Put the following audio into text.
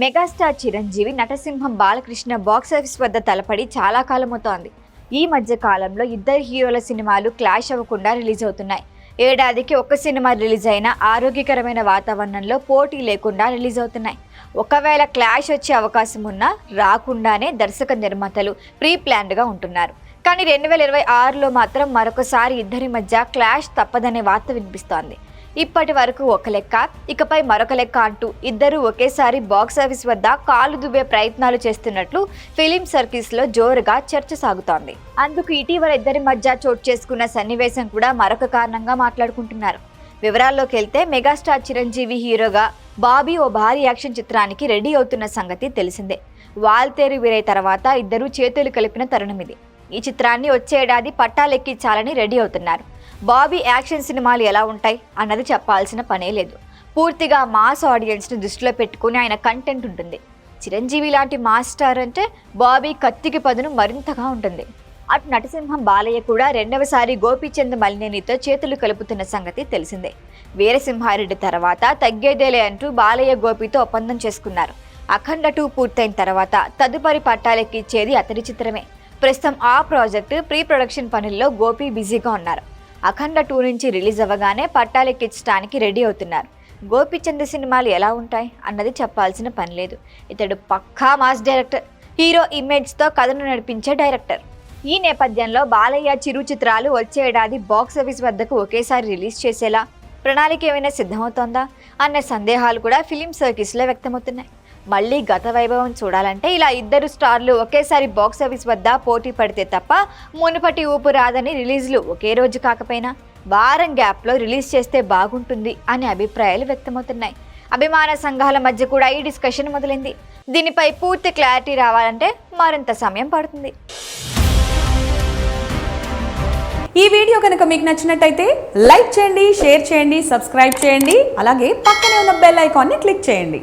Megastar Chiranjeevi నటసింహం Balakrishna box office వద్ద తలపడి చాలా కాలమవుతోంది. ఈ మధ్య కాలంలో ఇద్దరు హీరోల సినిమాలు క్లాష్ అవ్వకుండా రిలీజ్ అవుతున్నాయి. ఏడాదికి ఒక్క సినిమా రిలీజ్ అయినా ఆరోగ్యకరమైన వాతావరణంలో పోటీ లేకుండా రిలీజ్ అవుతున్నాయి. ఒకవేళ క్లాష్ వచ్చే అవకాశం ఉన్నా రాకుండానే దర్శక నిర్మాతలు ప్రీ ప్లాన్డ్గా ఉంటున్నారు. కానీ 2026లో మాత్రం మరొకసారి ఇద్దరి మధ్య క్లాష్ తప్పదనే వార్త వినిపిస్తోంది. ఇప్పటి వరకు ఒక లెక్క, ఇకపై మరొక లెక్క అంటూ ఇద్దరు ఒకేసారి బాక్సాఫీస్ వద్ద కాలు దువ్వే ప్రయత్నాలు చేస్తున్నట్లు ఫిలిం సర్కిల్స్లో జోరుగా చర్చ సాగుతోంది. అందుకు ఇటీవల ఇద్దరి మధ్య చోటు చేసుకున్న సన్నివేశం కూడా మరొక కారణంగా మాట్లాడుకుంటున్నారు. వివరాల్లోకి వెళ్తే మెగాస్టార్ చిరంజీవి హీరోగా బాబీ ఓ భారీ యాక్షన్ చిత్రానికి రెడీ అవుతున్న సంగతి తెలిసిందే. వాల్తేరు వీరయ్య తర్వాత ఇద్దరు చేతులు కలిపిన తరుణం ఇది. ఈ చిత్రాన్ని వచ్చే ఏడాది పట్టాలెక్కించాలని రెడీ అవుతున్నారు. బాబీ యాక్షన్ సినిమాలు ఎలా ఉంటాయి అన్నది చెప్పాల్సిన పనే లేదు. పూర్తిగా మాస్ ఆడియన్స్ని దృష్టిలో పెట్టుకుని ఆయన కంటెంట్ ఉంటుంది. చిరంజీవి లాంటి మాస్ స్టార్ అంటే బాబీ కత్తికి పదును మరింతగా ఉంటుంది. అటు నటసింహం బాలయ్య కూడా రెండవసారి గోపీచంద్ మలినేనితో చేతులు కలుపుతున్న సంగతి తెలిసిందే. వీరసింహారెడ్డి తర్వాత తగ్గేదేలే అంటూ బాలయ్య గోపితో ఒప్పందం చేసుకున్నారు. అఖండ 2 పూర్తయిన తర్వాత తదుపరి పట్టాలెక్కిచ్చేది అతడి చిత్రమే. ప్రస్తుతం ఆ ప్రాజెక్టు ప్రీ ప్రొడక్షన్ పనుల్లో గోపి బిజీగా ఉన్నారు. అఖండ 2 నుంచి రిలీజ్ అవ్వగానే పట్టాలెక్కించడానికి రెడీ అవుతున్నారు. గోపీచంద్ సినిమాలు ఎలా ఉంటాయి అన్నది చెప్పాల్సిన పని లేదు. ఇతడు పక్కా మాస్ డైరెక్టర్, హీరో ఇమేజ్తో కథను నడిపించే డైరెక్టర్. ఈ నేపథ్యంలో బాలయ్య చిరు చిత్రాలు వచ్చే ఏడాది బాక్సాఫీస్ వద్దకు ఒకేసారి రిలీజ్ చేసేలా ప్రణాళిక ఏమైనా సిద్ధమవుతోందా అన్న సందేహాలు కూడా ఫిలిం సర్కిల్స్లో వ్యక్తమవుతున్నాయి. మళ్ళీ గత వైభవం చూడాలంటే ఇలా ఇద్దరు స్టార్లు ఒకేసారి బాక్సాఫీస్ వద్ద పోటీ పడితే తప్ప మునుపటి ఊపు రాదని రిలీజ్లు ఒకే రోజు కాకపోయినా వారం గ్యాప్లో రిలీజ్ చేస్తే బాగుంటుంది అనే అభిప్రాయాలు వ్యక్తమవుతున్నాయి. అభిమాన సంఘాల మధ్య కూడా ఈ డిస్కషన్ మొదలైంది. దీనిపై పూర్తి క్లారిటీ రావాలంటే మరింత సమయం పడుతుంది. ఈ వీడియో కనుక మీకు నచ్చినట్టయితే లైక్ చేయండి, షేర్ చేయండి, సబ్స్క్రైబ్ చేయండి. అలాగే పక్కనే ఉన్న బెల్ ఐకాన్ని క్లిక్ చేయండి.